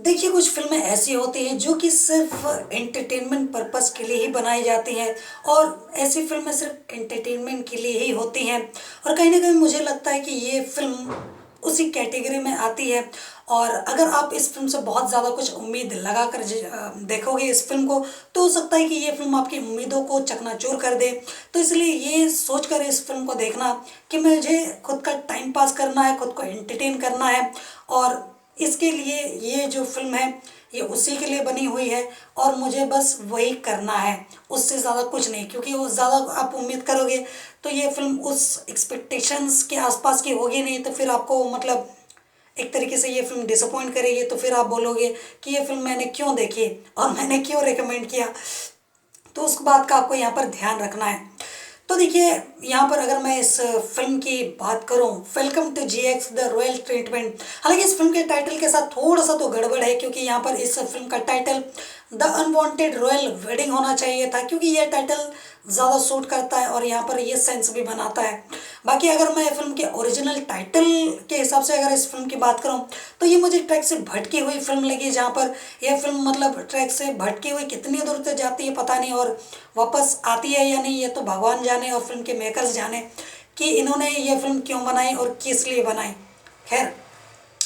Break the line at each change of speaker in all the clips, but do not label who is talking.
देखिए, कुछ फ़िल्में ऐसी होती हैं जो कि सिर्फ़ एंटरटेनमेंट पर्पज़ के लिए ही बनाई जाती हैं और ऐसी फ़िल्में सिर्फ़ एंटरटेनमेंट के लिए ही होती हैं और कहीं न कहीं मुझे लगता है कि ये फ़िल्म उसी कैटेगरी में आती है। और अगर आप इस फ़िल्म से बहुत ज़्यादा कुछ उम्मीद लगाकर देखोगे इस फ़िल्म को, तो हो सकता है कि ये फ़िल्म आपकी उम्मीदों को चकनाचूर कर दे। तो इसलिए ये सोचकर इस फ़िल्म को देखना कि मुझे खुद का टाइम पास करना है, खुद को एंटरटेन करना है और इसके लिए ये जो फ़िल्म है ये उसी के लिए बनी हुई है और मुझे बस वही करना है, उससे ज़्यादा कुछ नहीं। क्योंकि वो ज़्यादा आप उम्मीद करोगे तो ये फ़िल्म उस एक्सपेक्टेशंस के आसपास की होगी नहीं, तो फिर आपको मतलब एक तरीके से ये फ़िल्म डिसअपॉइंट करेगी। तो फिर आप बोलोगे कि ये फ़िल्म मैंने क्यों देखी और मैंने क्यों रिकमेंड किया। तो उस बात का आपको यहाँ पर ध्यान रखना है। तो देखिए, यहाँ पर अगर मैं इस फ़िल्म की बात करूँ, welcome to GX the royal treatment. हालाँकि इस फ़िल्म के टाइटल के साथ थोड़ा-सा तो गड़बड़ है, क्योंकि यहाँ पर इस फ़िल्म का title the unwanted royal wedding होना चाहिए था, क्योंकि ये टाइटल ज़्यादा सूट करता है और यहाँ पर ये सेंस भी बनाता है। बाकी अगर मैं फ़िल्म के ओरिजिनल टाइटल के हिसाब से अगर इस फ़िल्म की बात करूँ, तो ये मुझे ट्रैक से भटकी हुई फ़िल्म लगी, जहाँ पर यह फ़िल्म मतलब ट्रैक से भटकी हुई कितनी दूर तक जाती है पता नहीं और वापस आती है या नहीं, ये तो भगवान जाने और फिल्म के मेकर्स जाने कि इन्होंने ये फिल्म क्यों बनाई और किस लिए बनाई। खैर,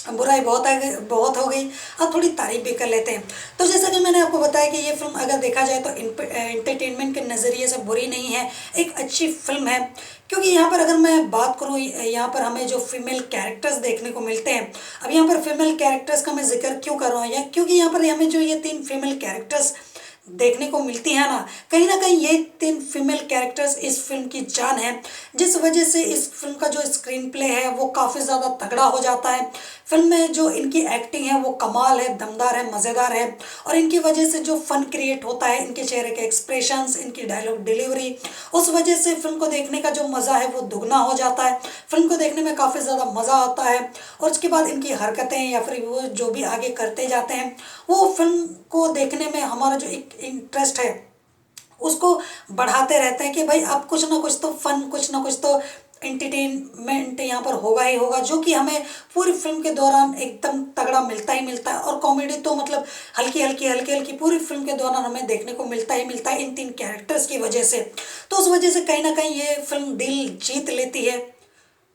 बुराई बहुत हो गई। अब थोड़ी तारीफ भी कर लेते हैं। तो जैसा कि मैंने आपको बताया कि ये फिल्म अगर देखा जाए तो एंटरटेनमेंट के नज़रिए से बुरी नहीं है, एक अच्छी फिल्म है। क्योंकि यहाँ पर अगर मैं बात करूँ, यहाँ पर हमें जो फीमेल कैरेक्टर्स देखने को मिलते हैं। अब यहाँ पर फीमेल कैरेक्टर्स का मैं जिक्र क्यों कर रहा हूँ, या क्योंकि यहाँ पर हमें जो ये 3 फीमेल कैरेक्टर्स देखने को मिलती है ना कहीं ये 3 फीमेल कैरेक्टर्स इस फिल्म की जान है, जिस वजह से इस फिल्म का जो स्क्रीन प्ले है वो काफ़ी ज़्यादा तगड़ा हो जाता है। फिल्म में जो इनकी एक्टिंग है वो कमाल है, दमदार है, मज़ेदार है और इनकी वजह से जो फन क्रिएट होता है, इनके चेहरे के एक्सप्रेशंस, इनकी डायलॉग डिलीवरी, उस वजह से फिल्म को देखने का जो मज़ा है वो दुगना हो जाता है। फिल्म को देखने में काफ़ी ज़्यादा मज़ा आता है और उसके बाद इनकी हरकतें या फिर वो जो भी आगे करते जाते हैं, वो फिल्म को देखने में हमारा जो एक इंटरेस्ट है उसको बढ़ाते रहते हैं कि भाई अब कुछ ना कुछ तो फन, कुछ ना कुछ तो एंटरटेनमेंट यहाँ पर होगा ही होगा, जो कि हमें पूरी फिल्म के दौरान एकदम तगड़ा मिलता ही मिलता है। और कॉमेडी तो मतलब हल्की हल्की पूरी फिल्म के दौरान हमें देखने को मिलता ही मिलता है इन 3 कैरेक्टर्स की वजह से। तो उस वजह से कहीं ना कहीं ये फिल्म दिल जीत लेती है।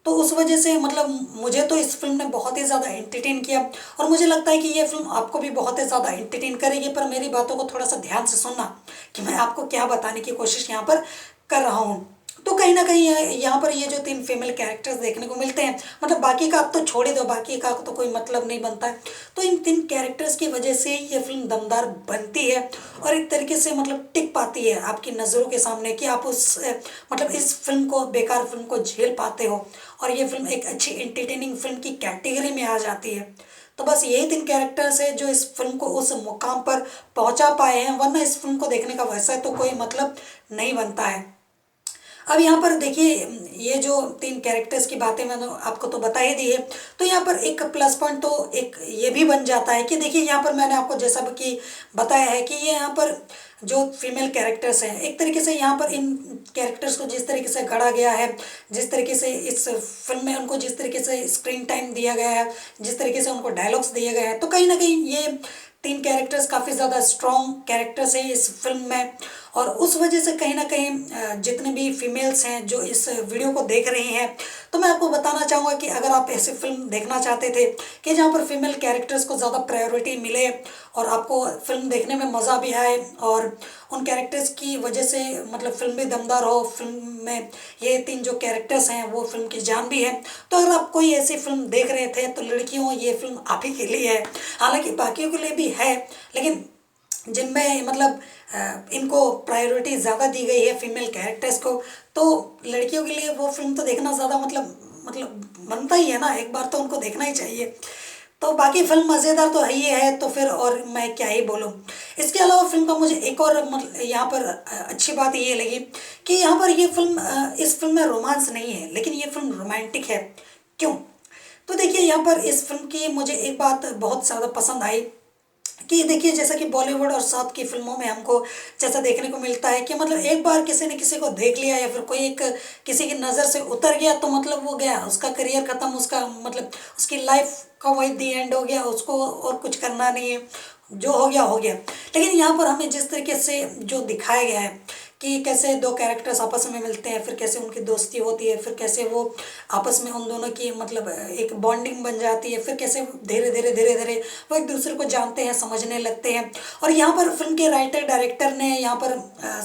तो उस वजह से मतलब मुझे तो इस फिल्म ने बहुत ही ज़्यादा एंटरटेन किया और मुझे लगता है कि ये फिल्म आपको भी बहुत ही ज़्यादा एंटरटेन करेगी। पर मेरी बातों को थोड़ा सा ध्यान से सुनना कि मैं आपको क्या बताने की कोशिश यहाँ पर कर रहा हूँ। तो कहीं ना कहीं यहाँ पर ये जो 3 फीमेल कैरेक्टर्स देखने को मिलते हैं, मतलब बाकी का आप तो छोड़ ही दो, बाकी का तो कोई मतलब नहीं बनता है। तो इन 3 कैरेक्टर्स की वजह से ये फिल्म दमदार बनती है और एक तरीके से मतलब टिक पाती है आपकी नज़रों के सामने कि आप उस मतलब इस फिल्म को, बेकार फिल्म को झेल पाते हो और ये फिल्म एक अच्छी एंटरटेनिंग फिल्म की कैटेगरी में आ जाती है। तो बस यही 3 कैरेक्टर्स है जो इस फिल्म को उस मुकाम पर पहुंचा पाए हैं, वरना इस फिल्म को देखने का वैसा तो कोई मतलब नहीं बनता है। अब यहाँ पर देखिए, ये जो 3 कैरेक्टर्स की बातें मैंने आपको तो बता ही दी है। तो यहाँ पर एक प्लस पॉइंट तो एक ये भी बन जाता है कि देखिए, यहाँ पर मैंने आपको जैसा कि बताया है कि ये यहाँ पर जो फीमेल कैरेक्टर्स हैं, एक तरीके से यहाँ पर इन कैरेक्टर्स को जिस तरीके से गढ़ा गया है, जिस तरीके से इस फिल्म में उनको जिस तरीके से स्क्रीन टाइम दिया गया है, जिस तरीके से उनको डायलॉग्स दिए गए हैं, तो कहीं ना कहीं ये 3 कैरेक्टर्स काफ़ी ज़्यादा स्ट्रॉन्ग कैरेक्टर्स हैं इस फिल्म में। और उस वजह से कहीं ना कहीं जितने भी फीमेल्स हैं जो इस वीडियो को देख रही हैं, तो मैं आपको बताना चाहूँगा कि अगर आप ऐसी फिल्म देखना चाहते थे कि जहाँ पर फीमेल कैरेक्टर्स को ज़्यादा प्रायोरिटी मिले और आपको फिल्म देखने में मज़ा भी आए और उन कैरेक्टर्स की वजह से मतलब फिल्म भी दमदार हो, फिल्म में ये 3 जो कैरेक्टर्स हैं वो फिल्म की जान भी है, तो अगर आप कोई ऐसी फिल्म देख रहे थे तो लड़कियों, ये फिल्म आप ही के लिए है। हालांकि बाकियों के लिए भी है, लेकिन जिनमें मतलब इनको प्रायोरिटी ज़्यादा दी गई है फीमेल कैरेक्टर्स को, तो लड़कियों के लिए वो फिल्म तो देखना ज़्यादा मतलब बनता ही है ना, एक बार तो उनको देखना ही चाहिए। तो बाकी फिल्म मज़ेदार तो है ही है, तो फिर और मैं क्या ही बोलूँ। इसके अलावा फिल्म का मुझे एक और मतलब यहाँ पर अच्छी बात ये लगी कि यहाँ पर ये फिल्म इस फिल्म में रोमांस नहीं है, लेकिन ये फिल्म रोमांटिक है। क्यों? तो देखिए, यहाँ पर इस फिल्म की मुझे एक बात बहुत ज़्यादा पसंद आई कि देखिए जैसा कि बॉलीवुड और साउथ की फिल्मों में हमको जैसा देखने को मिलता है कि मतलब एक बार किसी ने किसी को देख लिया या फिर कोई एक किसी की नज़र से उतर गया तो मतलब वो गया, उसका करियर खत्म, उसका मतलब उसकी लाइफ का वही दी एंड हो गया, उसको और कुछ करना नहीं है, जो हो गया। लेकिन यहाँ पर हमें जिस तरीके से जो दिखाया गया है कि कैसे दो कैरेक्टर्स आपस में मिलते हैं, फिर कैसे उनकी दोस्ती होती है, फिर कैसे वो आपस में उन दोनों की मतलब एक बॉन्डिंग बन जाती है, फिर कैसे धीरे धीरे वो एक दूसरे को जानते हैं, समझने लगते हैं। और यहाँ पर फिल्म के राइटर डायरेक्टर ने यहाँ पर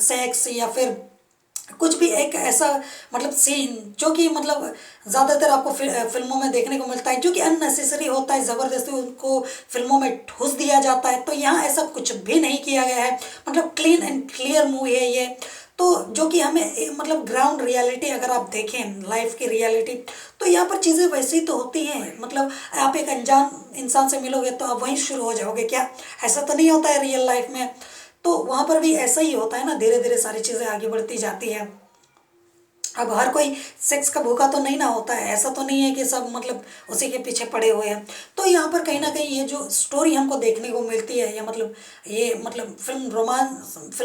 सेक्स या फिर कुछ भी एक ऐसा मतलब सीन जो कि मतलब ज़्यादातर आपको फिल्मों में देखने को मिलता है जो कि अननेसेसरी होता है, ज़बरदस्ती उनको फिल्मों में ठूस दिया जाता है, तो यहाँ ऐसा कुछ भी नहीं किया गया है। मतलब क्लीन एंड क्लियर मूवी है ये। तो जो कि हमें मतलब ग्राउंड रियलिटी अगर आप देखें, लाइफ की रियलिटी, तो यहाँ पर चीज़ें वैसी तो होती हैं। मतलब आप एक अनजान इंसान से मिलोगे तो आप वहीं शुरू हो जाओगे क्या? ऐसा तो नहीं होता है रियल लाइफ में। तो वहाँ पर भी ऐसा ही होता है ना, धीरे धीरे सारी चीज़ें आगे बढ़ती जाती है। अब हर कोई सेक्स का भूखा तो नहीं ना होता है, ऐसा तो नहीं है कि सब मतलब उसी के पीछे पड़े हुए हैं। तो यहाँ पर कहीं ना कहीं ये जो स्टोरी हमको देखने को मिलती है, या मतलब ये मतलब फिल्म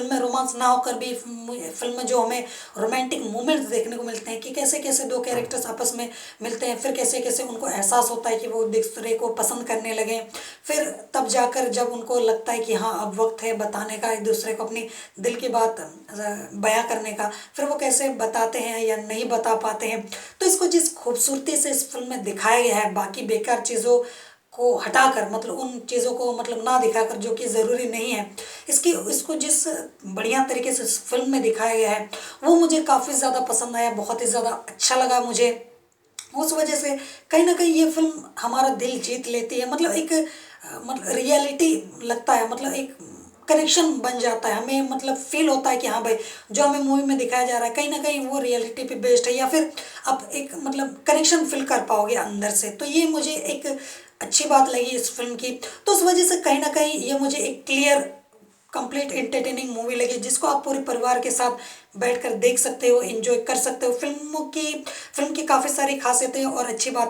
में रोमांस ना होकर भी फिल्म में जो हमें रोमांटिक मोमेंट्स देखने को मिलते हैं कि कैसे कैसे दो कैरेक्टर्स आपस में मिलते हैं, फिर कैसे कैसे उनको एहसास होता है कि वो एक दूसरे को पसंद करने लगे, फिर तब जाकर जब उनको लगता है कि हाँ अब वक्त है बताने का, एक दूसरे को अपनी दिल की बात बयां करने का, फिर वो कैसे बताते हैं या नहीं बता पाते हैं। तो इसको जिस खूबसूरती से इस फिल्म में दिखाया गया है, बाकी बेकार चीज़ों को हटाकर, मतलब उन चीज़ों को मतलब ना दिखाकर जो कि ज़रूरी नहीं है, इसको जिस बढ़िया तरीके से इस फिल्म में दिखाया गया है वो मुझे काफ़ी ज़्यादा पसंद आया, बहुत ही ज़्यादा अच्छा लगा मुझे। उस वजह से कहीं ना कहीं ये फिल्म हमारा दिल जीत लेती है। मतलब एक मतलब रियलिटी लगता है, मतलब एक कनेक्शन बन जाता है, हमें मतलब फील होता है कि हाँ भाई जो हमें मूवी में दिखाया जा रहा है कहीं ना कहीं वो रियलिटी पे बेस्ड है, या फिर आप एक मतलब कनेक्शन फील कर पाओगे अंदर से। तो ये मुझे एक अच्छी बात लगी इस फिल्म की। तो उस वजह से कहीं ना कहीं ये मुझे एक क्लियर कंप्लीट एंटरटेनिंग मूवी लगी, जिसको आप पूरे परिवार के साथ बैठकर देख सकते हो, एंजॉय कर सकते हो। फिल्म की काफ़ी सारी खासियतें और अच्छी बातें